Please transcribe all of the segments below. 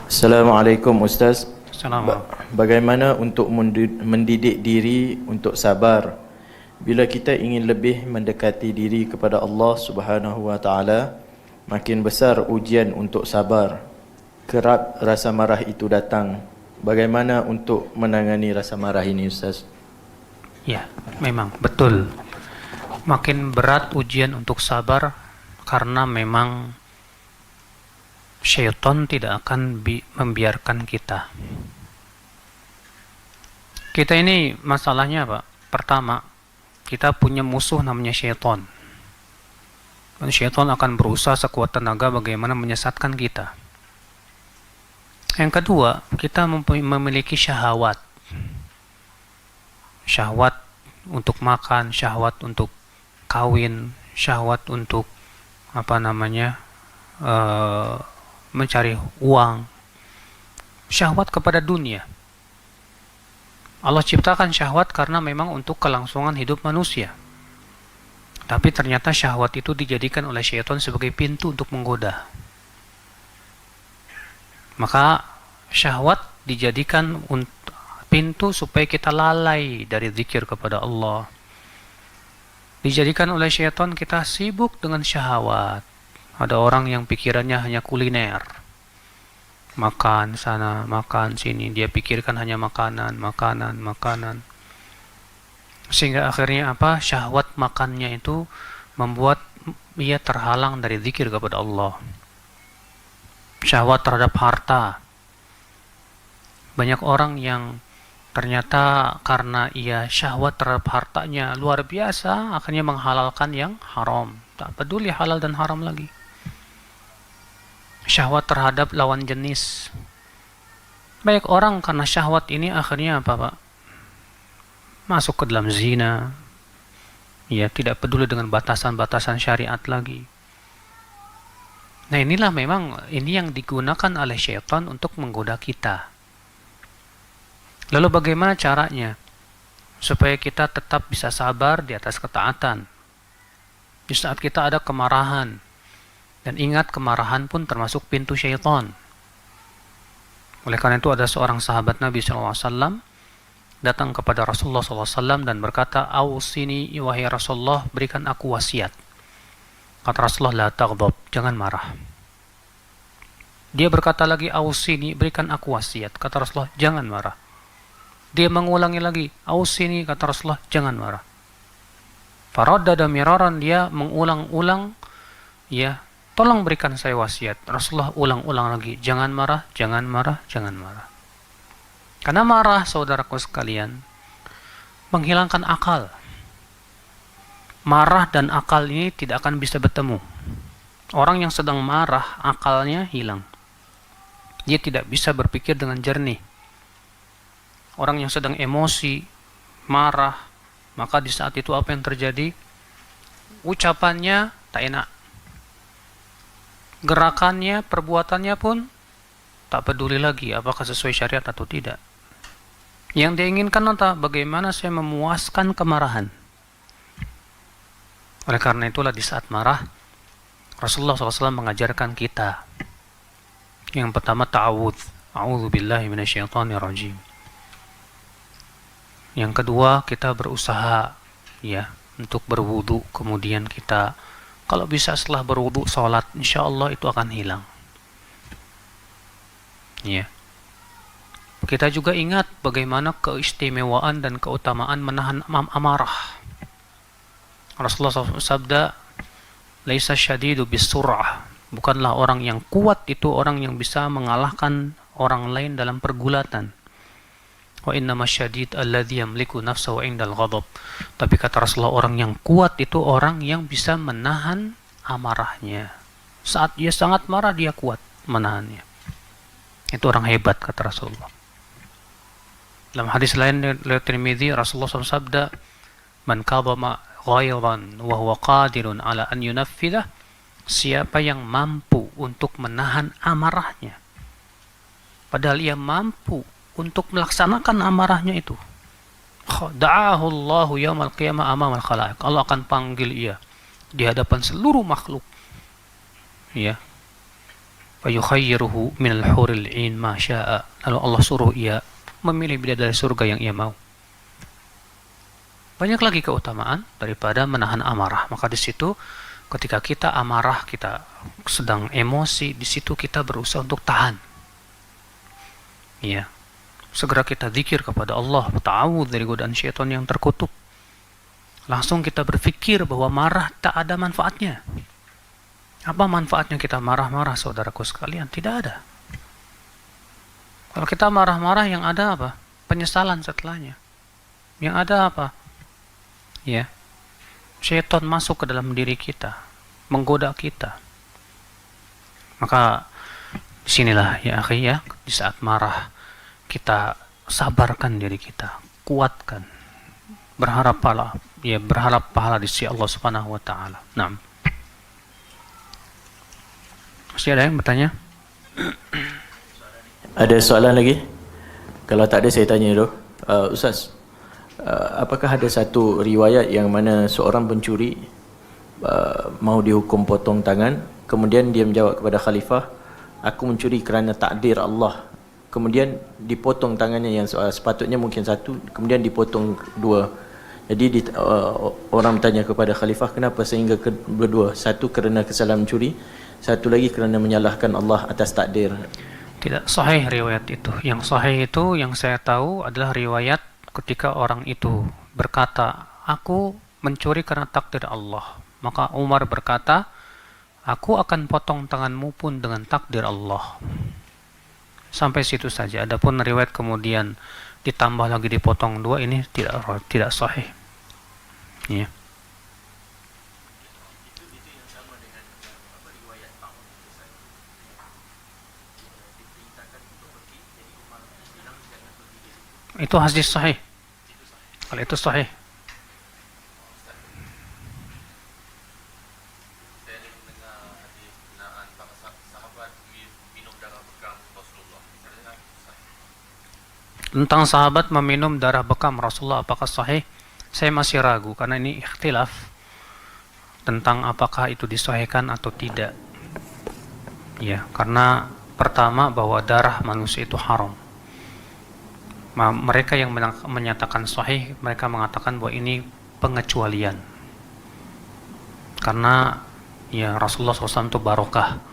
Assalamualaikum Ustaz. Assalamualaikum. Bagaimana untuk mendidik diri untuk sabar bila kita ingin lebih mendekati diri kepada Allah Subhanahu wa taala? Makin besar ujian untuk sabar, kerap rasa marah itu datang. Bagaimana untuk menangani rasa marah ini, Ustaz? Ya, memang betul. Makin berat ujian untuk sabar karena memang syaitan tidak akan membiarkan kita. Kita ini masalahnya apa? Pertama, kita punya musuh namanya syaitan. Dan syaitan akan berusaha sekuat tenaga bagaimana menyesatkan kita. Yang kedua, kita memiliki syahwat. Syahwat untuk makan, syahwat untuk kawin, syahwat untuk mencari uang, syahwat kepada dunia. Allah ciptakan syahwat karena memang untuk kelangsungan hidup manusia. Tapi ternyata syahwat itu dijadikan oleh syaitan sebagai pintu untuk menggoda. Maka syahwat dijadikan pintu supaya kita lalai dari zikir kepada Allah. Dijadikan oleh syaitan kita sibuk dengan syahwat. Ada orang yang pikirannya hanya kuliner. Makan sana, makan sini. Dia pikirkan hanya makanan. Sehingga akhirnya syahwat makannya itu membuat ia terhalang dari zikir kepada Allah. Syahwat terhadap harta. Banyak orang yang ternyata karena ia syahwat terhadap hartanya luar biasa, akhirnya menghalalkan yang haram. Tak peduli halal dan haram lagi. Syahwat terhadap lawan jenis. Banyak orang karena syahwat ini akhirnya masuk ke dalam zina. Ya, tidak peduli dengan batasan-batasan syariat lagi. Nah, inilah memang ini yang digunakan oleh syaitan untuk menggoda kita. Lalu bagaimana caranya supaya kita tetap bisa sabar di atas ketaatan di saat kita ada kemarahan? Dan ingat, kemarahan pun termasuk pintu syaitan. Oleh karena itu ada seorang sahabat Nabi SAW datang kepada Rasulullah SAW dan berkata, "Awsini wahai Rasulullah, berikan aku wasiat." Kata Rasulullah, "La taghdab, jangan marah." Dia berkata lagi, "Awsini, berikan aku wasiat." Kata Rasulullah, "Jangan marah." Dia mengulangi lagi, "Awsini," kata Rasulullah, "Jangan marah." Faraddada miraran, dia mengulang-ulang, ya, "Tolong berikan saya wasiat." Rasulullah ulang-ulang lagi, "Jangan marah, jangan marah, jangan marah." Karena marah, saudaraku sekalian, menghilangkan akal. Marah dan akal ini tidak akan bisa bertemu. Orang yang sedang marah, akalnya hilang. Dia tidak bisa berpikir dengan jernih. Orang yang sedang emosi, marah, maka di saat itu apa yang terjadi? Ucapannya tak enak. Gerakannya, perbuatannya pun tak peduli lagi apakah sesuai syariat atau tidak. Yang diinginkan adalah bagaimana saya memuaskan kemarahan. Oleh karena itulah di saat marah, Rasulullah SAW mengajarkan kita. Yang pertama, ta'awudz. A'udzubillahi minasyaitonirrajim. Yang kedua, kita berusaha untuk berwudu. Kemudian kita, kalau bisa setelah berwudu, sholat, insya Allah itu akan hilang. Ya. Kita juga ingat bagaimana keistimewaan dan keutamaan menahan amarah. Rasulullah SAW sabda, "Laisa syadidu bisur'ah." Bukanlah orang yang kuat itu orang yang bisa mengalahkan orang lain dalam pergulatan. Wa innama syadid alladhi yamliku nafsahu indal ghadab. Tapi kata Rasulullah, orang yang kuat itu orang yang bisa menahan amarahnya. Saat dia sangat marah, dia kuat menahannya. Itu orang hebat, kata Rasulullah. Dalam hadis lain dari Tirmidzi, Rasulullah SAW sabda, "Man kadhama ghairan wa huwa qadirun ala an yunaffidha." Siapa yang mampu untuk menahan amarahnya, padahal ia mampu untuk melaksanakan amarahnya itu, da'ahu Allahu yaumal qiyamah amamal khalaiq. Allah akan panggil ia di hadapan seluruh makhluk. Ya. wa yukhayyiruhu minal huril 'ain ma syaa. Lalu Allah suruh ia memilih bidadari surga yang ia mau. Banyak lagi keutamaan daripada menahan amarah. Maka di situ ketika kita amarah, kita sedang emosi, di situ kita berusaha untuk tahan. Ya. Segera kita zikir kepada Allah, ta'awudz dari godaan syaitan yang terkutuk. Langsung kita berpikir bahwa marah tak ada manfaatnya. Apa manfaatnya kita marah-marah, saudaraku sekalian? Tidak ada. Kalau kita marah-marah, yang ada apa? Penyesalan setelahnya. Yang ada apa? Ya, syaitan masuk ke dalam diri kita, menggoda kita. Maka disinilah ya akhi ya, di saat marah kita sabarkan diri kita, kuatkan, berharap pahala di sisi Allah Subhanahu wa taala. Naam. Masih ada yang bertanya? Ada soalan lagi? Kalau tak ada saya tanya dulu. Ustaz, apakah ada satu riwayat yang mana seorang pencuri mau dihukum potong tangan, kemudian dia menjawab kepada khalifah, aku mencuri kerana takdir Allah. Kemudian dipotong tangannya yang sepatutnya mungkin satu, kemudian dipotong dua. Jadi orang bertanya kepada khalifah, kenapa sehingga berdua? Satu kerana kesalahan mencuri, satu lagi kerana menyalahkan Allah atas takdir. Tidak sahih riwayat itu. Yang sahih itu yang saya tahu adalah riwayat ketika orang itu berkata, aku mencuri karena takdir Allah. Maka Umar berkata, aku akan potong tanganmu pun dengan takdir Allah. Sampai situ saja. Adapun riwayat kemudian ditambah lagi dipotong dua, ini tidak sahih. Ya. Itu hadis sahih. Kalau itu sahih. Tentang sahabat meminum darah bekam Rasulullah, apakah sahih? Saya masih ragu karena ini ikhtilaf tentang apakah itu disahihkan atau tidak. Ya, karena pertama bahwa darah manusia itu haram. Mereka yang menyatakan sahih, mereka mengatakan bahwa ini pengecualian. Karena ya Rasulullah SAW itu barokah.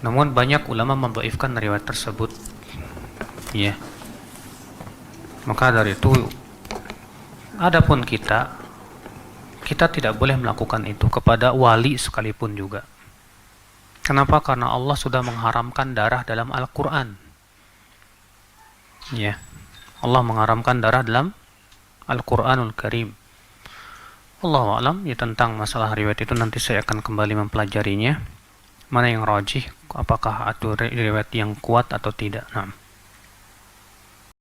Namun banyak ulama mendhaifkan riwayat tersebut. Ya. Maka dari itu, adapun kita tidak boleh melakukan itu kepada wali sekalipun juga. Kenapa? Karena Allah sudah mengharamkan darah dalam Al-Quran. Ya, Allah mengharamkan darah dalam Al-Quranul Karim. Allahu a'lam. Ya, tentang masalah riwayat itu nanti saya akan kembali mempelajarinya. Mana yang rajih, apakah itu riwayat yang kuat atau tidak. Nah.